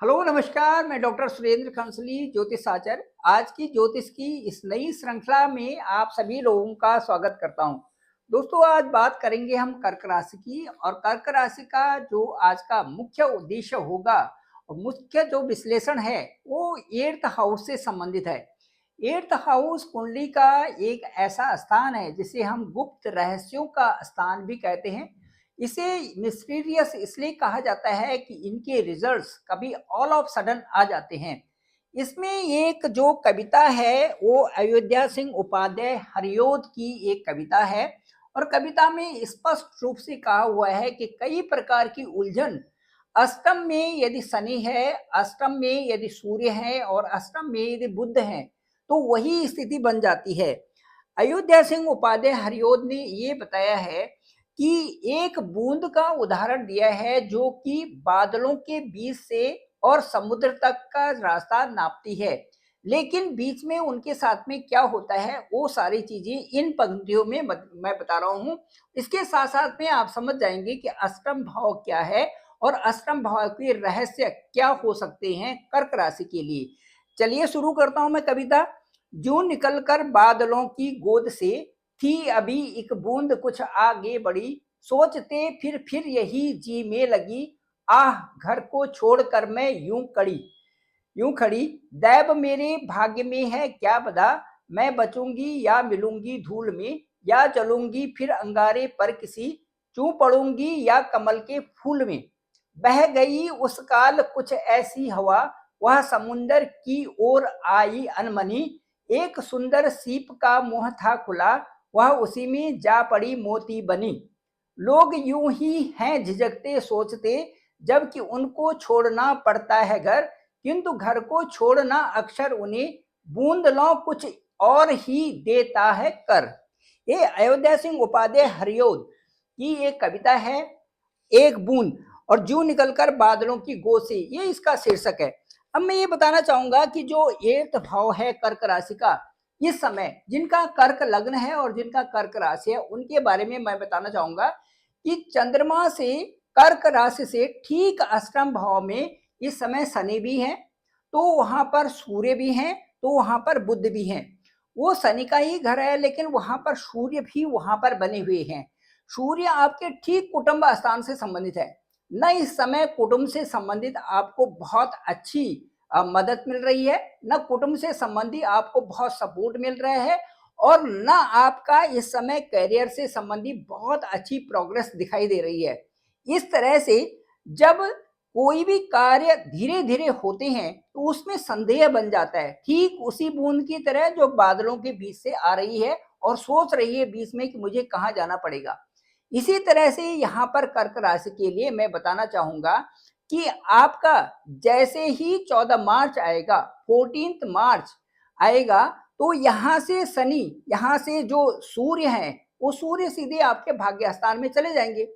Hello नमस्कार, मैं doctor Surendra खंसली ज्योतिष आचार्य। आज की ज्योतिष की इस नई श्रृंखला में आप सभी लोगों का स्वागत करता हूं। दोस्तों, आज बात करेंगे हम कर्क राशि की, और कर्क राशि का जो आज का मुख्य उद्देश्य होगा और मुख्य जो विश्लेषण है वो 8th हाउस से संबंधित है। 8th हाउस कुंडली का एक ऐसा स्थान है जिसे हम गुप्त रहस्यों का स्थान भी कहते हैं। इसे मिस्टीरियस इसलिए कहा जाता है कि इनके रिजल्ट्स कभी ऑल ऑफ सडन आ जाते हैं। इसमें एक जो कविता है वो अयोध्या सिंह उपाध्याय हरियोद की एक कविता है, और कविता में स्पष्ट रूप से कहा हुआ है कि कई प्रकार की उलझन अष्टम में यदि शनि है, अष्टम में यदि सूर्य है और अष्टम में यदि बुध है तो वही स्थिति बन जाती है। अयोध्या सिंह उपाध्याय हरियोद ने ये बताया है कि एक बूंद का उदाहरण दिया है जो कि बादलों के बीच से और समुद्र तक का रास्ता नापती है, लेकिन बीच में उनके साथ में क्या होता है वो सारी चीजें इन पंक्तियों में मैं बता रहा हूं। इसके साथ साथ में आप समझ जाएंगे कि अष्टम भाव क्या है और अष्टम भाव के रहस्य क्या हो सकते हैं कर्क राशि के लिए। चलिए शुरू करता हूं मैं कविता। जूं निकलकर बादलों की गोद से, थी अभी एक बूंद कुछ आगे बढ़ी, सोचते फिर यही जी में लगी, आह घर को छोड़कर मैं यूं खड़ी, दैव मेरे भाग्य में है क्या बधा, मैं बचूंगी या मिलूंगी धूल में, या चलूंगी फिर अंगारे पर किसी, चूं पड़ूंगी या कमल के फूल में। बह गई उस काल कुछ ऐसी हवा, वह समुंदर की ओर आई अनमनी, एक सुंदर सीप का मुंह था खुला, वह उसी में जा पड़ी मोती बनी। लोग यूं ही हैं झिझकते सोचते, जबकि उनको छोड़ना पड़ता है घर, किंतु घर को छोड़ना अक्सर उन्हें बूंद लो कुछ और ही देता है कर। ये अयोध्या सिंह उपाध्याय हरियोद की एक कविता है, एक बूंद और जू निकलकर बादलों की गोद से, ये इसका शीर्षक है। अब मैं ये बताना चाहूंगा कि जो 8th भाव है कर्क राशि का, इस समय जिनका कर्क लग्न है और जिनका कर्क राशि है उनके बारे में मैं बताना चाहूंगा कि चंद्रमा से कर्क राशि से ठीक अष्टम भाव में इस समय शनि भी है, तो वहां पर सूर्य भी है, तो वहां पर बुध भी है। वो शनि का ही घर है लेकिन वहां पर सूर्य भी वहां पर बने हुए हैं। सूर्य आपके ठीक कुटुंब स्थान से संबंधित है। न इस समय कुटुंब से संबंधित आपको बहुत अच्छी मदद मिल रही है, न कुटुंब से संबंधी आपको बहुत सपोर्ट मिल रहा है, और न आपका इस समय करियर से संबंधी बहुत अच्छी प्रोग्रेस दिखाई दे रही है। इस तरह से जब कोई भी कार्य धीरे धीरे होते हैं तो उसमें संदेह बन जाता है, ठीक उसी बूंद की तरह जो बादलों के बीच से आ रही है और सोच रही है बीच में कि मुझे कहाँ जाना पड़ेगा। इसी तरह से यहाँ पर कर्क राशि के लिए मैं बताना चाहूंगा कि आपका जैसे ही 14 मार्च आएगा, 14th मार्च आएगा, तो यहाँ से शनि, यहाँ से जो सूर्य है वो सूर्य सीधे आपके भाग्य स्थान में चले जाएंगे।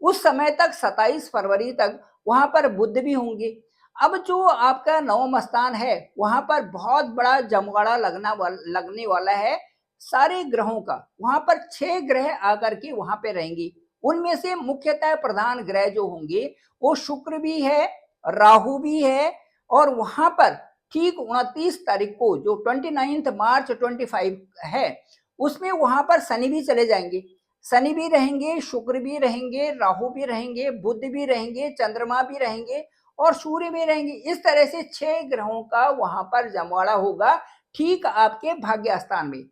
उस समय तक 27 फरवरी तक वहां पर बुध भी होंगे। अब जो आपका नवम स्थान है वहां पर बहुत बड़ा जमगाड़ा लगने वाला है सारे ग्रहों का। वहां पर 6 ग्रह आकर के वहां पे रहेंगे। उनमें से मुख्यतः प्रधान ग्रह जो होंगे वो शुक्र भी है, राहु भी है, और वहां पर ठीक 29 तारीख को जो 29 मार्च 25 है उसमें वहां पर शनि भी चले जाएंगे। शनि भी रहेंगे, शुक्र भी रहेंगे, राहु भी रहेंगे, बुध भी रहेंगे, चंद्रमा भी रहेंगे और सूर्य भी रहेंगे। इस तरह से 6 ग्रहों का वहां पर जमवाड़ा होगा ठीक आपके भाग्य स्थान में।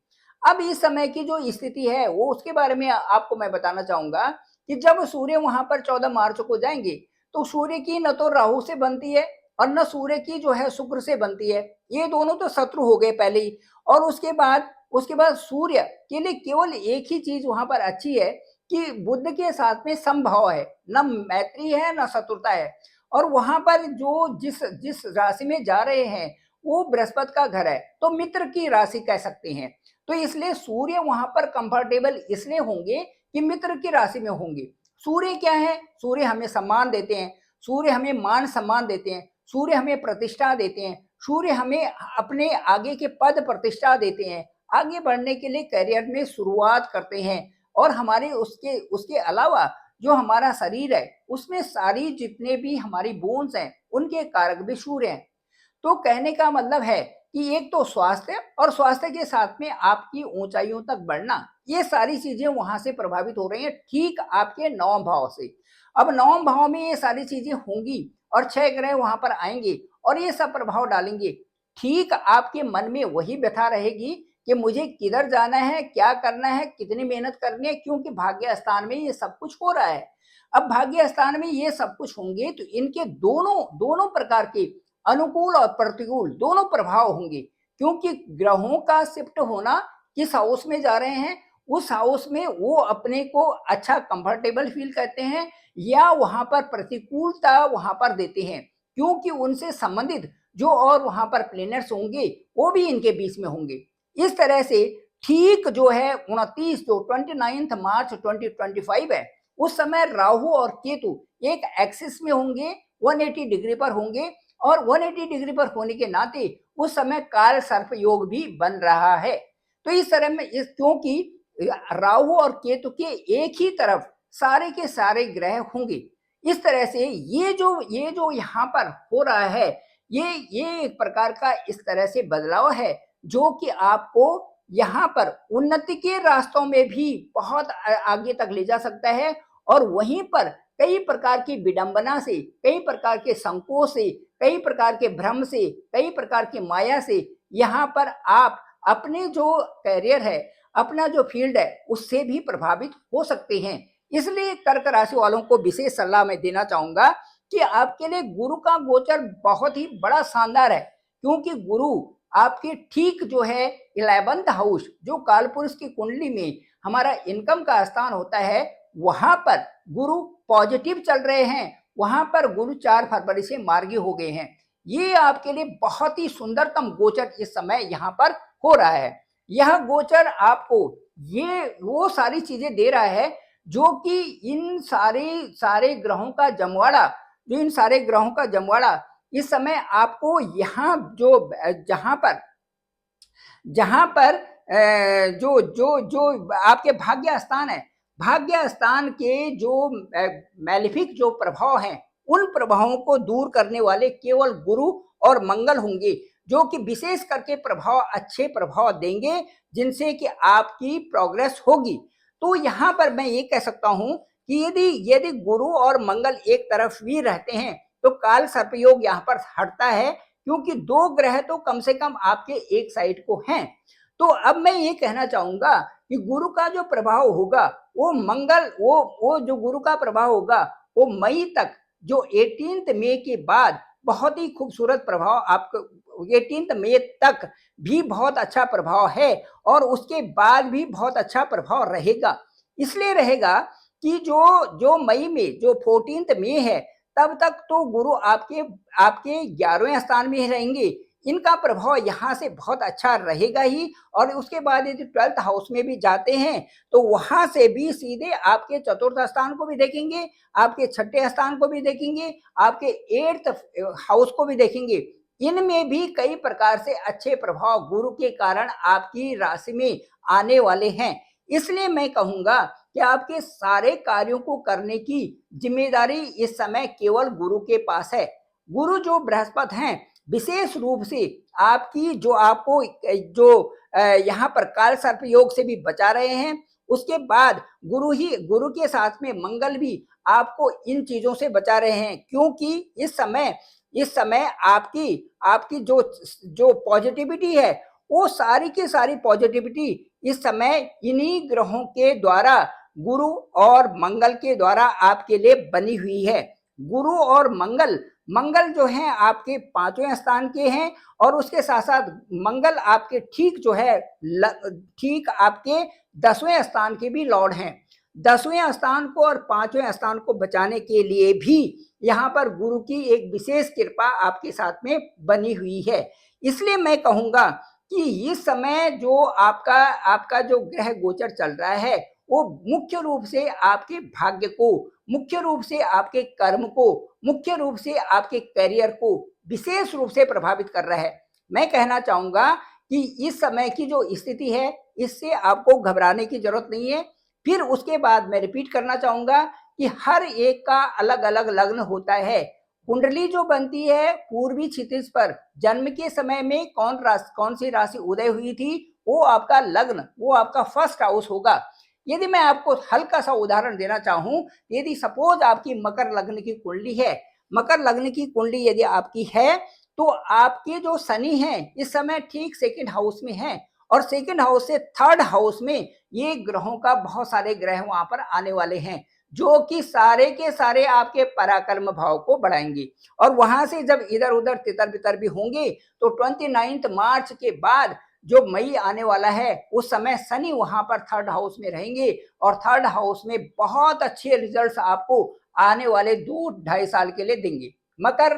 अब इस समय की जो स्थिति है वो उसके बारे में आपको मैं बताना चाहूंगा कि जब सूर्य वहां पर 14 मार्च को जाएंगे तो सूर्य की न तो राहु से बनती है और न सूर्य की जो है शुक्र से बनती है। ये दोनों तो शत्रु हो गए पहले ही। और उसके बाद सूर्य के लिए केवल एक ही चीज वहां पर अच्छी है कि बुध के साथ में समभाव है, न मैत्री है न शत्रुता है। और वहां पर जो जिस जिस राशि में जा रहे हैं वो बृहस्पति का घर है, तो मित्र की राशि कह सकते हैं। तो इसलिए सूर्य वहां पर कंफर्टेबल इसलिए होंगे कि मित्र की राशि में होंगे। सूर्य क्या है? सूर्य हमें सम्मान देते हैं, सूर्य हमें मान सम्मान देते हैं, सूर्य हमें प्रतिष्ठा देते हैं, सूर्य हमें अपने आगे के पद प्रतिष्ठा देते हैं, आगे बढ़ने के लिए करियर में शुरुआत करते हैं। और हमारे उसके उसके अलावा जो हमारा शरीर है उसमें सारी जितने भी हमारी बोन्स हैं उनके कारक भी सूर्य हैं। तो कहने का मतलब है कि एक तो स्वास्थ्य और स्वास्थ्य के साथ में आपकी ऊंचाइयों तक बढ़ना, ये सारी चीजें वहां से प्रभावित हो रही हैं ठीक आपके नवम भाव से। अब नवम भाव में ये सारी चीजें होंगी और 6 ग्रह वहां पर आएंगे और ये सब प्रभाव डालेंगे। ठीक आपके मन में वही व्यथा रहेगी कि मुझे किधर जाना है, क्या करना है, कितनी मेहनत करनी है, क्योंकि भाग्य स्थान में ये सब कुछ हो रहा है। अब भाग्य स्थान में ये सब कुछ होंगे तो इनके दोनों दोनों प्रकार के अनुकूल और प्रतिकूल दोनों प्रभाव होंगे, क्योंकि ग्रहों का शिफ्ट होना किस हाउस में जा रहे हैं, उस हाउस में वो अपने को अच्छा कंफर्टेबल फील करते हैं या वहां पर प्रतिकूलता वहां पर देते हैं, क्योंकि उनसे संबंधित जो और वहां पर प्लेनेट्स होंगे वो भी इनके बीच में होंगे। इस तरह से ठीक जो है 29 जो 29 मार्च 2025 है, उस समय राहु और केतु एक एक्सिस में होंगे, 180 डिग्री पर होंगे और 180 डिग्री पर होने के नाते उस समय काल सर्प योग भी बन रहा है। तो इस तरह में क्योंकि राहु और केतु के एक ही तरफ सारे के सारे ग्रह होंगे, इस तरह से ये जो यहाँ पर हो रहा है ये एक प्रकार का इस तरह से बदलाव है जो कि आपको यहाँ पर उन्नति के रास्तों में भी बहुत आगे तक ले जा सकता है और वहीं पर कई प्रकार की विडंबना से, कई प्रकार के संकोच से, कई प्रकार के भ्रम से, कई प्रकार की माया से यहाँ पर आप अपने जो करियर है, अपना जो फील्ड है उससे भी प्रभावित हो सकते हैं। इसलिए कर्क राशि वालों को विशेष सलाह मैं देना चाहूंगा कि आपके लिए गुरु का गोचर बहुत ही बड़ा शानदार है, क्योंकि गुरु आपके ठीक जो है 11th हाउस जो कालपुरुष की कुंडली में हमारा इनकम का स्थान होता है, वहां पर गुरु पॉजिटिव चल रहे हैं। वहां पर गुरु 4 फरवरी से मार्गी हो गए हैं। ये आपके लिए बहुत ही सुंदरतम गोचर इस समय यहाँ पर हो रहा है। यह गोचर आपको ये वो सारी चीजें दे रहा है जो कि इन सारे ग्रहों का जमवाड़ा, जो इन सारे ग्रहों का जमवाड़ा इस समय आपको यहाँ जो जहां पर जो जो जो आपके भाग्य स्थान है, भाग्य स्थान के जो मैलिफिक जो प्रभाव हैं, उन प्रभावों को दूर करने वाले केवल गुरु और मंगल होंगे, जो कि विशेष करके प्रभाव अच्छे प्रभाव देंगे जिनसे कि आपकी प्रोग्रेस होगी। तो यहाँ पर मैं ये कह सकता हूँ कि यदि गुरु और मंगल एक तरफ भी रहते हैं तो काल सर्पयोग यहाँ पर हटता है, क्योंकि 2 ग्रह तो कम से कम आपके एक साइड को हैं। तो अब मैं ये कहना चाहूंगा कि गुरु का जो प्रभाव होगा वो मंगल वो जो गुरु का प्रभाव होगा वो मई तक, जो 18 मई के बाद बहुत ही खूबसूरत प्रभाव आपको 18 मई तक भी बहुत अच्छा प्रभाव है और उसके बाद भी बहुत अच्छा प्रभाव रहेगा। इसलिए रहेगा कि जो मई में जो 14 मई है तब तक तो गुरु आपके 11वें स्थान में ही रहेंगे, इनका प्रभाव यहाँ से बहुत अच्छा रहेगा ही। और उसके बाद यदि 12th हाउस में भी जाते हैं तो वहां से भी सीधे आपके 4th स्थान को भी देखेंगे, आपके 6ठे स्थान को भी देखेंगे, आपके 8th हाउस को भी देखेंगे। इनमें भी कई प्रकार से अच्छे प्रभाव गुरु के कारण आपकी राशि में आने वाले हैं। इसलिए मैं कहूंगा कि आपके सारे कार्यों को करने की जिम्मेदारी इस समय केवल गुरु के पास है। गुरु जो बृहस्पति हैं विशेष रूप से आपकी जो आपको जो यहाँ पर काल सर्प योग से भी बचा रहे हैं, उसके बाद गुरु के साथ में मंगल भी आपको इन चीजों से बचा रहे हैं, क्योंकि इस समय आपकी जो पॉजिटिविटी है वो सारी की सारी पॉजिटिविटी इस समय इन्हीं ग्रहों के द्वारा, गुरु और मंगल के द्वारा आपके लिए बनी हुई है। गुरु और मंगल जो है आपके 5वें स्थान के हैं और उसके साथ साथ मंगल आपके ठीक जो है ठीक आपके 10वें स्थान के भी लॉर्ड हैं। 10वें स्थान को और 5वें स्थान को बचाने के लिए भी यहाँ पर गुरु की एक विशेष कृपा आपके साथ में बनी हुई है। इसलिए मैं कहूंगा कि इस समय जो आपका जो ग्रह गोचर चल रहा है वो मुख्य रूप से आपके भाग्य को, मुख्य रूप से आपके कर्म को, मुख्य रूप से आपके करियर को विशेष रूप से प्रभावित कर रहा है। मैं कहना चाहूंगा कि इस समय की जो स्थिति है इससे आपको घबराने की जरूरत नहीं है। फिर उसके बाद मैं रिपीट करना चाहूंगा कि हर एक का अलग अलग लग्न होता है। कुंडली जो बनती है पूर्वी क्षितिज पर जन्म के समय में कौन सी राशि उदय हुई थी, वो आपका लग्न, वो आपका फर्स्ट हाउस होगा। यदि मैं आपको हल्का सा उदाहरण देना चाहूं, यदि सपोज आपकी मकर लग्न की कुंडली है, मकर लग्न की कुंडली यदि आपकी है, तो आपके जो शनि हैं इस समय ठीक सेकंड हाउस में हैं, और सेकंड हाउस से थर्ड हाउस में ये ग्रहों का बहुत सारे ग्रह वहां पर आने वाले हैं, जो कि सारे के सारे आपके पराक्रम भाव को बढ़ाएंगे। और वहां से जब इधर उधर तितर बितर भी होंगे तो 29 मार्च के बाद जो मई आने वाला है उस समय शनि वहां पर थर्ड हाउस में रहेंगे, और थर्ड हाउस में बहुत अच्छे रिजल्ट्स आपको आने वाले 2-2.5 साल के लिए देंगे। मकर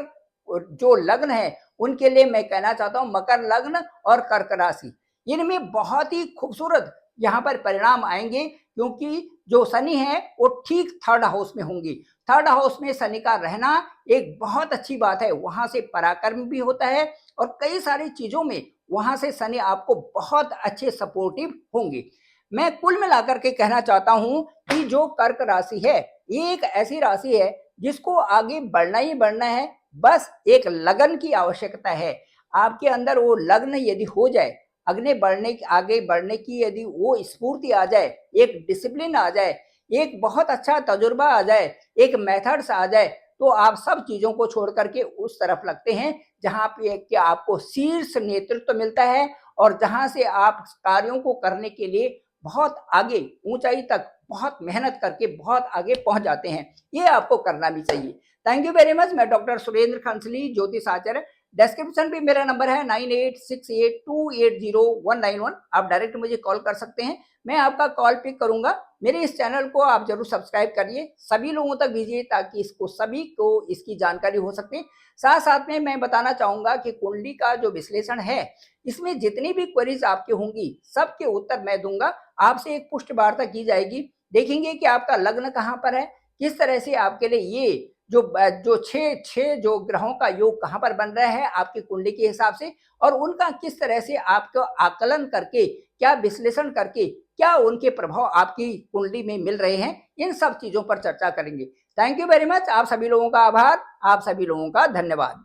जो लग्न है उनके लिए मैं कहना चाहता हूं, मकर लग्न और कर्क राशि, इनमें बहुत ही खूबसूरत यहाँ पर परिणाम आएंगे, क्योंकि जो शनि है वो ठीक थर्ड हाउस में होंगे। थर्ड हाउस में शनि का रहना एक बहुत अच्छी बात है, वहां से पराक्रम भी होता है और कई सारी चीजों में वहां से शनि आपको बहुत अच्छे सपोर्टिव होंगे। मैं कुल मिलाकर के कहना चाहता हूं कि जो कर्क राशि है ये एक ऐसी राशि है जिसको आगे बढ़ना ही बढ़ना है, बस एक लगन की आवश्यकता है। आपके अंदर वो लग्न यदि हो जाए, आगे बढ़ने की यदि वो स्फूर्ति आ जाए, एक डिसिप्लिन आ जाए, एक बहुत अच्छा तजुर्बा आ जाए, एक मेथड्स आ जाए, तो आप सब चीजों को छोड़ करके उस तरफ लगते हैं जहां पे कि आपको शीर्ष नेतृत्व मिलता है, और जहां से आप कार्यों को करने के लिए बहुत आगे ऊंचाई तक बहुत मेहनत करके बहुत आगे पहुंच जाते हैं। ये आपको करना भी चाहिए। Thank you very much. मैं डॉक्टर सुरेंद्र खंसली, ज्योतिष आचार्य। डिस्क्रिप्शन पे मेरा नंबर है 9868280191। आप डायरेक्ट मुझे कॉल कर सकते हैं, मैं आपका कॉल पिक करूंगा। मेरे इस चैनल को आप जरूर सब्सक्राइब करिए, सभी लोगों तक भेजिए ताकि सभी को इसकी जानकारी हो सके। साथ साथ में मैं बताना चाहूंगा कि कुंडली का जो विश्लेषण है, इसमें जितनी भी क्वेरीज आपकी होंगी सबके उत्तर मैं दूंगा। आपसे एक पुष्ट वार्ता की जाएगी, देखेंगे कि आपका लग्न कहाँ पर है, किस तरह से आपके लिए ये जो छह जो ग्रहों का योग कहाँ पर बन रहा है आपकी कुंडली के हिसाब से, और उनका किस तरह से आपको आकलन करके, क्या विश्लेषण करके, क्या उनके प्रभाव आपकी कुंडली में मिल रहे हैं, इन सब चीजों पर चर्चा करेंगे। Thank you very much. आप सभी लोगों का आभार, आप सभी लोगों का धन्यवाद।